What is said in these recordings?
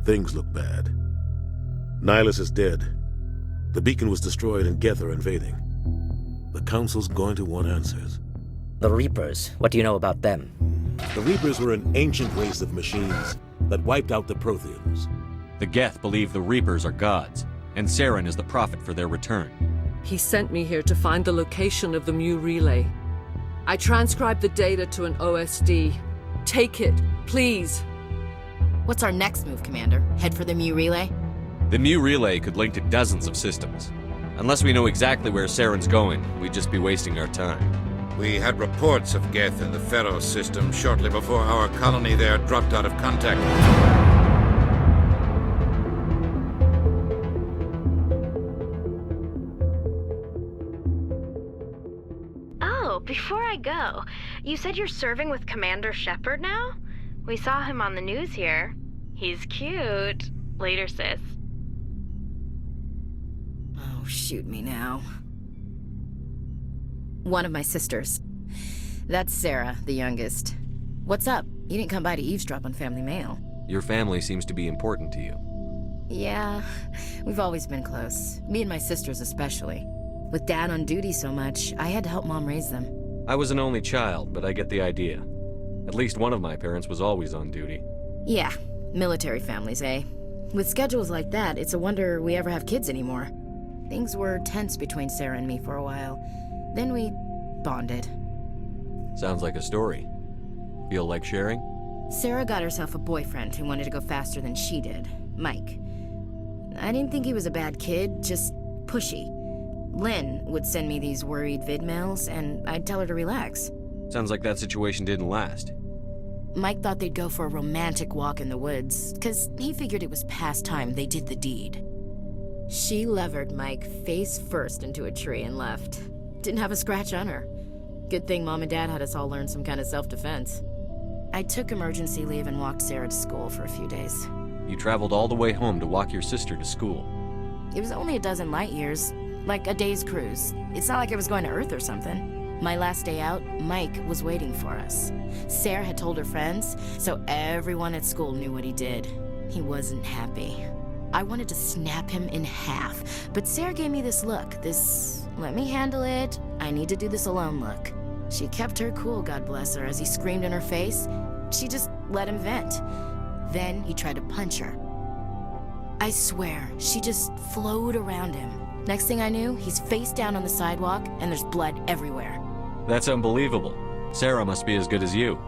Things look bad. Nihilus is dead. The beacon was destroyed and Geth are invading. The Council's going to want answers. The Reapers, what do you know about them? The Reapers were an ancient race of machines that wiped out the Protheans. The Geth believe the Reapers are gods, and Saren is the prophet for their return. He sent me here to find the location of the Mu relay. I transcribed the data to an OSD. Take it, please. What's our next move, Commander? Head for the Mu relay? The Mu relay could link to dozens of systems. Unless we know exactly where Saren's going, we'd just be wasting our time. We had reports of Geth in the Feros system shortly before our colony there dropped out of contact. Oh, before I go, you said you're serving with Commander Shepard now? We saw him on the news here. He's cute. Later, sis. Oh, shoot me now. One of my sisters. That's Sarah, the youngest. What's up? You didn't come by to eavesdrop on family mail. Your family seems to be important to you. Yeah, we've always been close. Me and my sisters especially. With Dad on duty so much, I had to help Mom raise them. I was an only child, but I get the idea. At least one of my parents was always on duty. Yeah, military families, eh? With schedules like that, it's a wonder we ever have kids anymore. Things were tense between Sarah and me for a while. Then we bonded. Sounds like a story. Feel like sharing? Sarah got herself a boyfriend who wanted to go faster than she did, Mike. I didn't think he was a bad kid, just pushy. Lynn would send me these worried vid mails, and I'd tell her to relax. Sounds like that situation didn't last. Mike thought they'd go for a romantic walk in the woods, 'cause he figured it was past time they did the deed. She levered Mike face first into a tree and left. Didn't have a scratch on her. Good thing Mom and Dad had us all learn some kind of self-defense. I took emergency leave and walked Sarah to school for a few days. You traveled all the way home to walk your sister to school. It was only a dozen light years, like a day's cruise. It's not like I was going to Earth or something. My last day out, Mike was waiting for us. Sarah had told her friends, so everyone at school knew what he did. He wasn't happy. I wanted to snap him in half, but Sarah gave me this look, this let me handle it, I need to do this alone look. She kept her cool, God bless her, as he screamed in her face. She just let him vent. Then he tried to punch her. I swear, she just flowed around him. Next thing I knew, he's face down on the sidewalk, and there's blood everywhere. That's unbelievable. Sarah must be as good as you.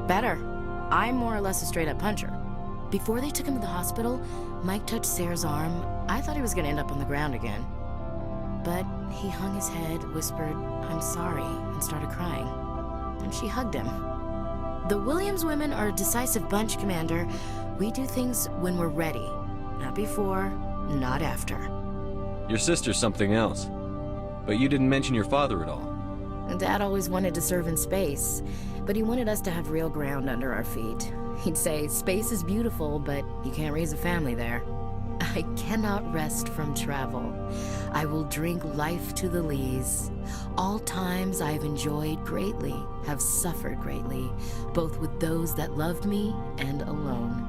Better. I'm more or less a straight-up puncher. Before they took him to the hospital, Mike touched Sarah's arm. I thought he was gonna end up on the ground again. But he hung his head, whispered, "I'm sorry," and started crying. And she hugged him. The Williams women are a decisive bunch, Commander. We do things when we're ready. Not before, not after. Your sister's something else. But you didn't mention your father at all. Dad always wanted to serve in space, but he wanted us to have real ground under our feet. He'd say, space is beautiful, but you can't raise a family there. I cannot rest from travel. I will drink life to the lees. All times I have enjoyed greatly, have suffered greatly, both with those that loved me and alone.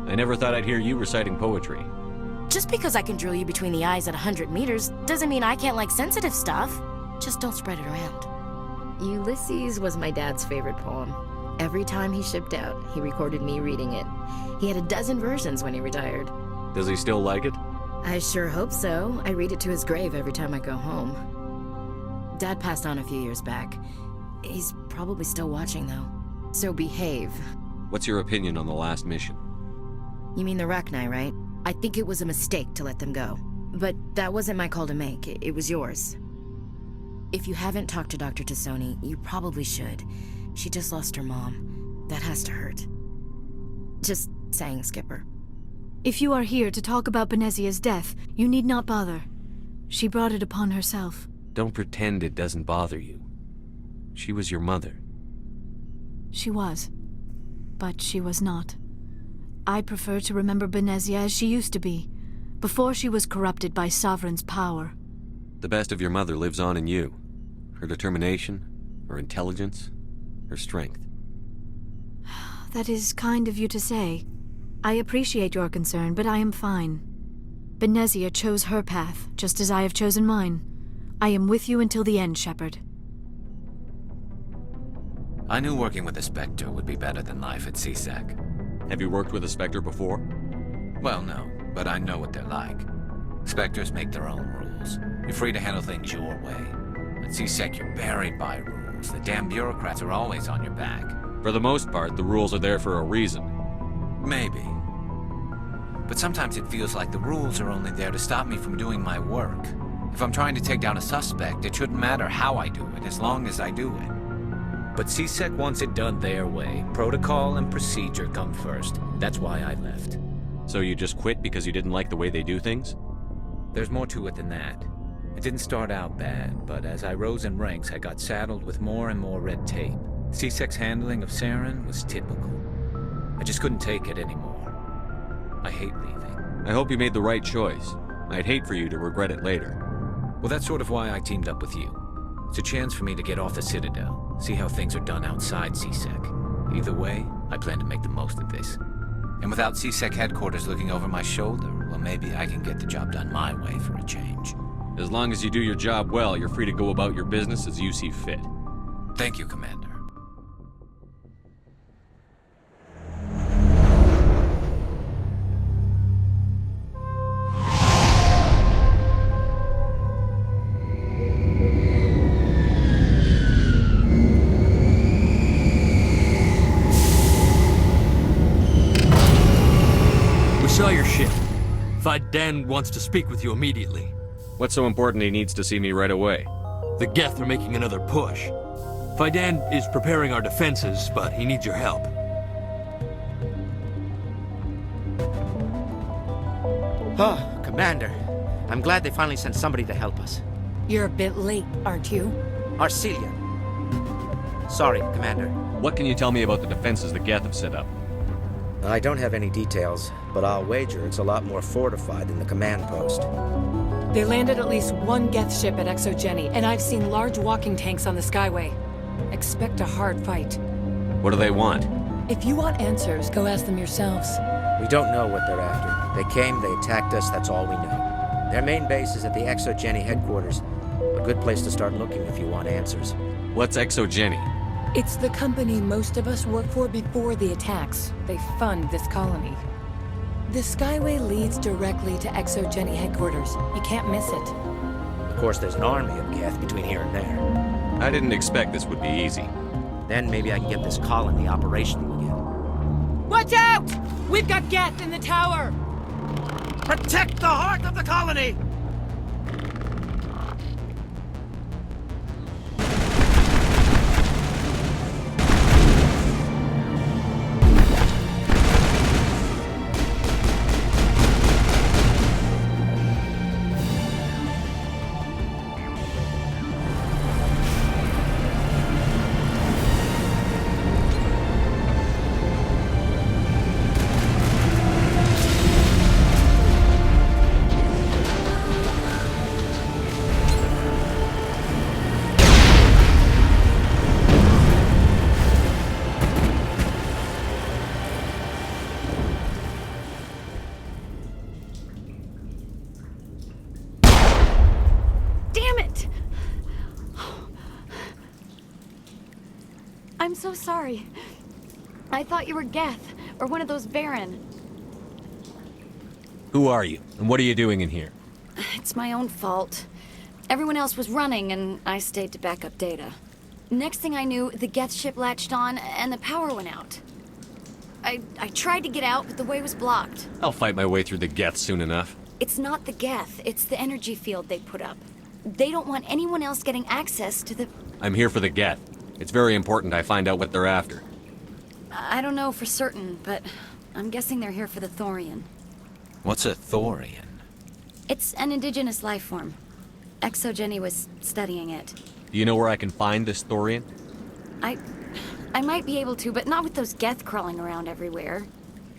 I never thought I'd hear you reciting poetry. Just because I can drill you between the eyes at 100 meters doesn't mean I can't like sensitive stuff. Just don't spread it around. Ulysses was my dad's favorite poem. Every time he shipped out, he recorded me reading it. He had a dozen versions when he retired. Does he still like it? I sure hope so. I read it to his grave every time I go home. Dad passed on a few years back. He's probably still watching, though. So behave. What's your opinion on the last mission? You mean the Rachni, right? I think it was a mistake to let them go. But that wasn't my call to make. It was yours. If you haven't talked to Dr. Tassoni, you probably should. She just lost her mom. That has to hurt. Just saying, Skipper. If you are here to talk about Benezia's death, you need not bother. She brought it upon herself. Don't pretend it doesn't bother you. She was your mother. She was. But she was not. I prefer to remember Benezia as she used to be, before she was corrupted by Sovereign's power. The best of your mother lives on in you. Her determination, her intelligence, her strength. That is kind of you to say. I appreciate your concern, but I am fine. Benezia chose her path, just as I have chosen mine. I am with you until the end, Shepard. I knew working with a Spectre would be better than life at CSEC. Have you worked with a Spectre before? Well, no, but I know what they're like. Spectres make their own rules. You're free to handle things your way. At CSEC, you're buried by rules. The damn bureaucrats are always on your back. For the most part, the rules are there for a reason. Maybe. But sometimes it feels like the rules are only there to stop me from doing my work. If I'm trying to take down a suspect, it shouldn't matter how I do it, as long as I do it. But CSEC wants it done their way. Protocol and procedure come first. That's why I left. So you just quit because you didn't like the way they do things? There's more to it than that. It didn't start out bad, but as I rose in ranks, I got saddled with more and more red tape. CSEC's handling of Saren was typical. I just couldn't take it anymore. I hate leaving. I hope you made the right choice. I'd hate for you to regret it later. Well, that's sort of why I teamed up with you. It's a chance for me to get off the Citadel, see how things are done outside CSEC. Either way, I plan to make the most of this. And without CSEC headquarters looking over my shoulder, well, maybe I can get the job done my way for a change. As long as you do your job well, you're free to go about your business as you see fit. Thank you, Commander. Saw your ship. Faidan wants to speak with you immediately. What's so important he needs to see me right away? The Geth are making another push. Faidan is preparing our defenses, but he needs your help. Oh, Commander. I'm glad they finally sent somebody to help us. You're a bit late, aren't you? Arcelia. Sorry, Commander. What can you tell me about the defenses the Geth have set up? I don't have any details, but I'll wager it's a lot more fortified than the command post. They landed at least one Geth ship at Exogeny, and I've seen large walking tanks on the Skyway. Expect a hard fight. What do they want? If you want answers, go ask them yourselves. We don't know what they're after. They came, they attacked us, that's all we know. Their main base is at the Exogeny headquarters. A good place to start looking if you want answers. What's Exogeny? It's the company most of us worked for before the attacks. They fund this colony. The Skyway leads directly to Exogeny headquarters. You can't miss it. Of course, there's an army of Geth between here and there. I didn't expect this would be easy. Then maybe I can get this colony operational again. Watch out! We've got Geth in the tower! Protect the heart of the colony! I'm so sorry. I thought you were Geth, or one of those Baron. Who are you, and what are you doing in here? It's my own fault. Everyone else was running, and I stayed to back up data. Next thing I knew, the Geth ship latched on, and the power went out. I tried to get out, but the way was blocked. I'll fight my way through the Geth soon enough. It's not the Geth, it's the energy field they put up. They don't want anyone else getting access to the... I'm here for the Geth. It's very important I find out what they're after. I don't know for certain, but I'm guessing they're here for the Thorian. What's a Thorian? It's an indigenous life form. Exogeny was studying it. Do you know where I can find this Thorian? I might be able to, but not with those Geth crawling around everywhere.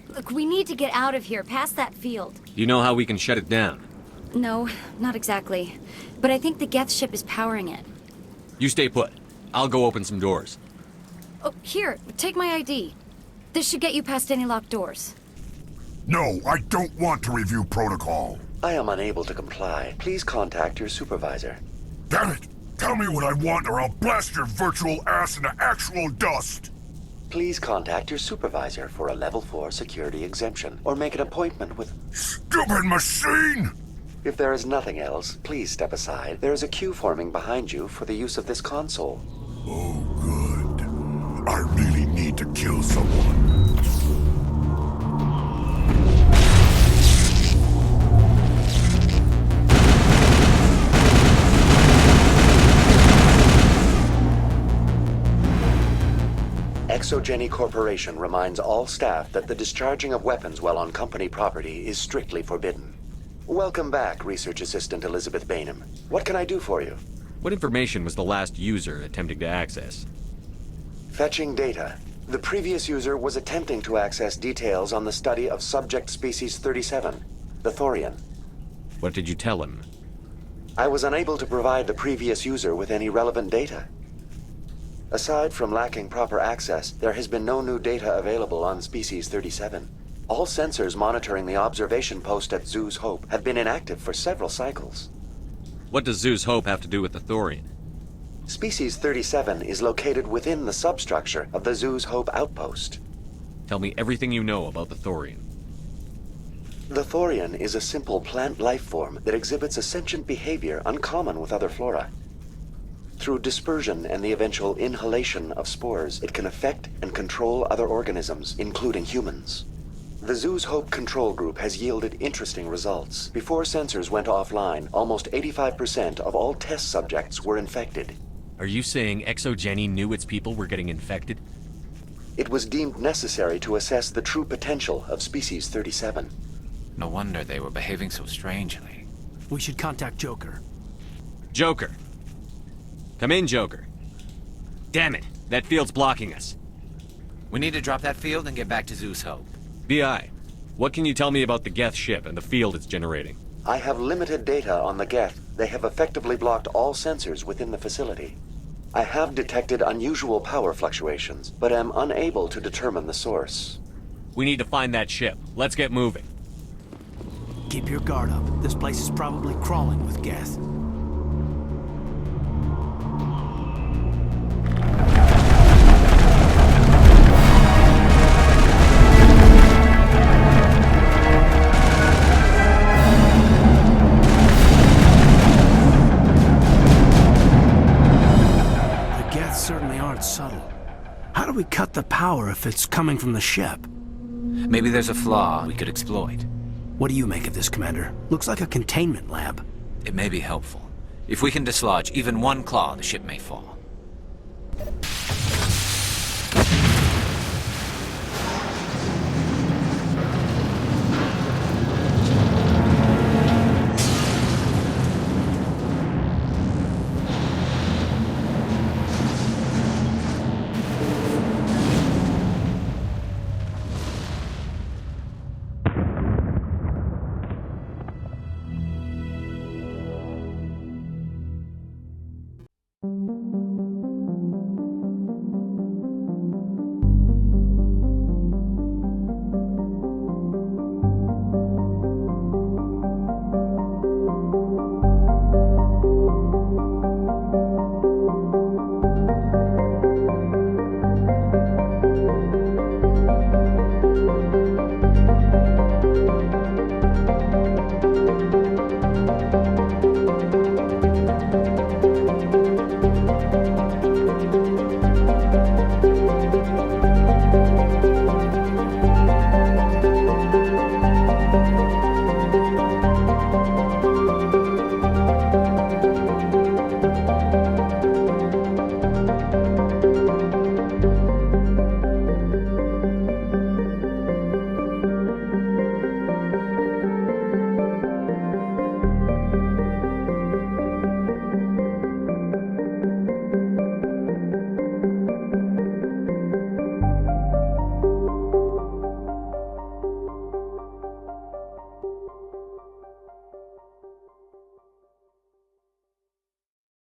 Look, we need to get out of here, past that field. Do you know how we can shut it down? No, not exactly. But I think the Geth ship is powering it. You stay put. I'll go open some doors. Oh, here, take my ID. This should get you past any locked doors. No, I don't want to review protocol. I am unable to comply. Please contact your supervisor. Damn it! Tell me what I want or I'll blast your virtual ass into actual dust! Please contact your supervisor for a level 4 security exemption, or make an appointment with... Stupid machine! If there is nothing else, please step aside. There is a queue forming behind you for the use of this console. Oh, good. I really need to kill someone. Exogeny Corporation reminds all staff that the discharging of weapons while on company property is strictly forbidden. Welcome back, Research Assistant Elizabeth Bainham. What can I do for you? What information was the last user attempting to access? Fetching data. The previous user was attempting to access details on the study of subject species 37, the Thorian. What did you tell him? I was unable to provide the previous user with any relevant data. Aside from lacking proper access, there has been no new data available on Species 37. All sensors monitoring the observation post at Zoo's Hope have been inactive for several cycles. What does Zoo's Hope have to do with the Thorian? Species 37 is located within the substructure of the Zoo's Hope outpost. Tell me everything you know about the Thorian. The Thorian is a simple plant life form that exhibits a sentient behavior uncommon with other flora. Through dispersion and the eventual inhalation of spores, it can affect and control other organisms, including humans. The Zoo's Hope control group has yielded interesting results. Before sensors went offline, almost 85% of all test subjects were infected. Are you saying Exogeny knew its people were getting infected? It was deemed necessary to assess the true potential of Species 37. No wonder they were behaving so strangely. We should contact Joker. Joker! Come in, Joker. Damn it, that field's blocking us. We need to drop that field and get back to Zoo's Hope. BI, what can you tell me about the Geth ship and the field it's generating? I have limited data on the Geth. They have effectively blocked all sensors within the facility. I have detected unusual power fluctuations, but am unable to determine the source. We need to find that ship. Let's get moving. Keep your guard up. This place is probably crawling with Geth. Subtle. How do we cut the power if it's coming from the ship? Maybe there's a flaw we could exploit. What do you make of this, Commander? Looks like a containment lab. It may be helpful. If we can dislodge even one claw, the ship may fall.